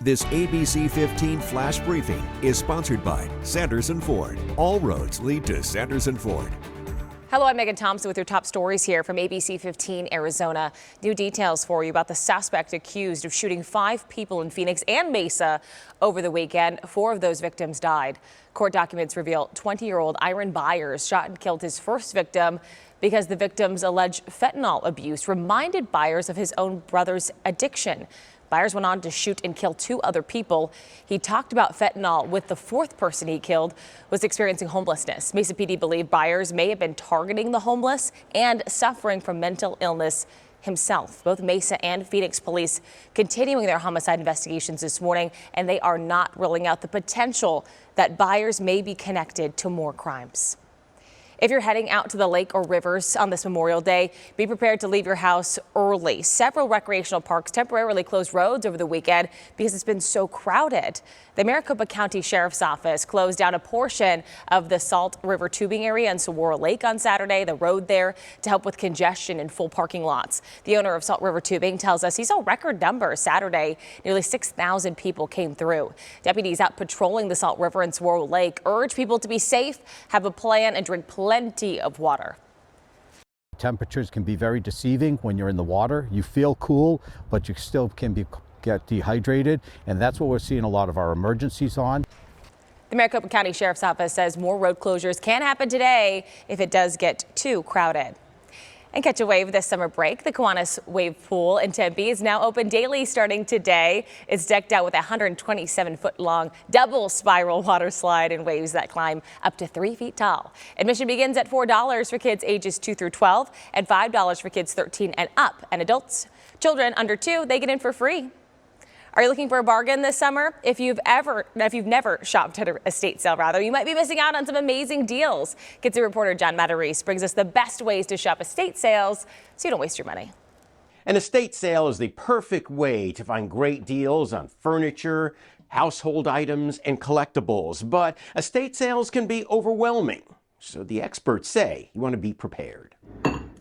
This ABC15 Flash Briefing is sponsored by Sanderson Ford. All roads lead to Sanderson Ford. Hello, I'm Megan Thompson with your top stories here from ABC15 Arizona. New details for you about the suspect accused of shooting 5 people in Phoenix and Mesa over the weekend. 4 of those victims died. Court documents reveal 20-year-old Iron Byers shot and killed his first victim because the victim's alleged fentanyl abuse reminded Byers of his own brother's addiction. Byers went on to shoot and kill 2 other people. He talked about fentanyl with the 4th person he killed was experiencing homelessness. Mesa PD believe Byers may have been targeting the homeless and suffering from mental illness himself. Both Mesa and Phoenix police continuing their homicide investigations this morning, and they are not ruling out the potential that Byers may be connected to more crimes. If you're heading out to the lake or rivers on this Memorial Day, be prepared to leave your house early. Several recreational parks temporarily closed roads over the weekend because it's been so crowded. The Maricopa County Sheriff's Office closed down a portion of the Salt River tubing area in Saguaro Lake on Saturday, the road there, to help with congestion in full parking lots. The owner of Salt River Tubing tells us he saw record numbers Saturday. Nearly 6,000 people came through. Deputies out patrolling the Salt River and Saguaro Lake urge people to be safe, have a plan, and drink plenty of water. Temperatures can be very deceiving when you're in the water. You feel cool, but you still can get dehydrated, and that's what we're seeing a lot of our emergencies on. The Maricopa County Sheriff's Office says more road closures can happen today if it does get too crowded. And catch a wave this summer break. The Kiwanis Wave Pool in Tempe is now open daily starting today. It's decked out with a 127-foot long double spiral water slide and waves that climb up to 3 feet tall. Admission begins at $4 for kids ages 2 through 12 and $5 for kids 13 and up. And children under 2, they get in for free. Are you looking for a bargain this summer? If you've never shopped at an estate sale, you might be missing out on some amazing deals. Kids reporter John Matarese brings us the best ways to shop estate sales so you don't waste your money. An estate sale is the perfect way to find great deals on furniture, household items, and collectibles. But estate sales can be overwhelming. So the experts say you want to be prepared.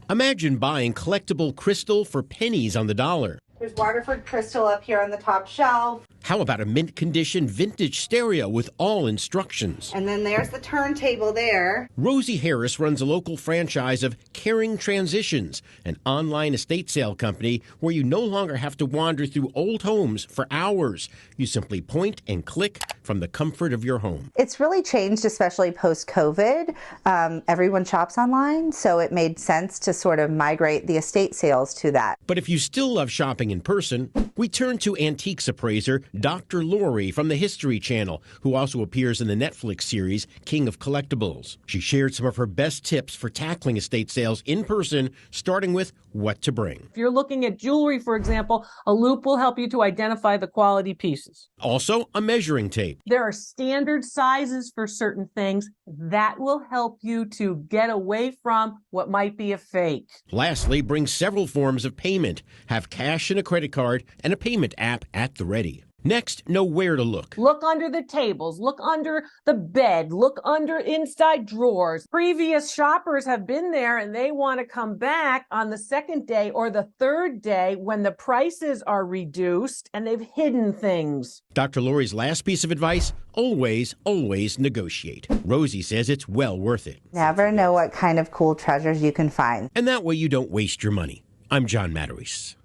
Imagine buying collectible crystal for pennies on the dollar. There's Waterford crystal up here on the top shelf. How about a mint condition vintage stereo with all instructions? And then there's the turntable there. Rosie Harris runs a local franchise of Caring Transitions, an online estate sale company where you no longer have to wander through old homes for hours. You simply point and click from the comfort of your home. It's really changed, especially post-COVID. Everyone shops online, so it made sense to sort of migrate the estate sales to that. But if you still love shopping in person, we turn to antiques appraiser Dr. Lori from the History Channel, who also appears in the Netflix series King of Collectibles. She shared some of her best tips for tackling estate sales in person, starting with what to bring. If you're looking at jewelry, for example, a loop will help you to identify the quality pieces. Also, a measuring tape. There are standard sizes for certain things that will help you to get away from what might be a fake. Lastly, bring several forms of payment. Have cash and a credit card and a payment app at the ready. Next, know where to look. Look under the tables, look under the bed, look under inside drawers. Previous shoppers have been there and they want to come back on the second day or the third day when the prices are reduced and they've hidden things. Dr. Lori's last piece of advice, always negotiate. Rosie says it's well worth it. Never know what kind of cool treasures you can find. And that way you don't waste your money. I'm John Matarese.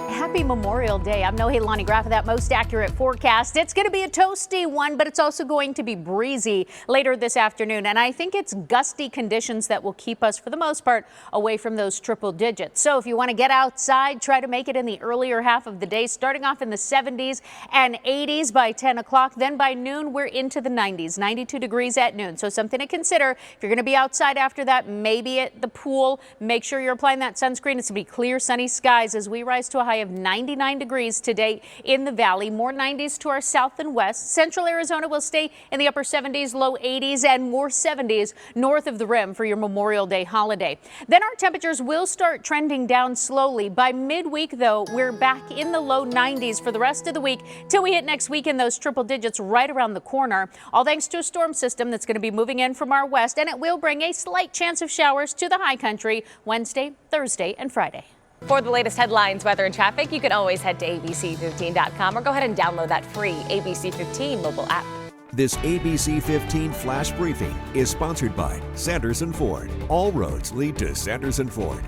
Happy Memorial Day. I'm Nohe Lonnie Graff with that most accurate forecast. It's going to be a toasty one, but it's also going to be breezy later this afternoon. And I think it's gusty conditions that will keep us, for the most part, away from those triple digits. So if you want to get outside, try to make it in the earlier half of the day, starting off in the 70s and 80s by 10 o'clock. Then by noon, we're into the 90s, 92 degrees at noon. So something to consider. If you're going to be outside after that, maybe at the pool, make sure you're applying that sunscreen. It's going to be clear, sunny skies as we rise to a high of 99 degrees today in the valley. More 90s to our south and west. Central Arizona will stay in the upper 70s, low 80s, and more 70s north of the rim for your Memorial Day holiday. Then our temperatures will start trending down slowly. By midweek, though, we're back in the low 90s for the rest of the week till we hit next weekend, those triple digits right around the corner. All thanks to a storm system that's going to be moving in from our west, and it will bring a slight chance of showers to the high country Wednesday, Thursday, and Friday. For the latest headlines, weather, and traffic, you can always head to abc15.com or go ahead and download that free ABC15 mobile app. This ABC15 Flash Briefing is sponsored by Sanderson Ford. All roads lead to Sanderson Ford.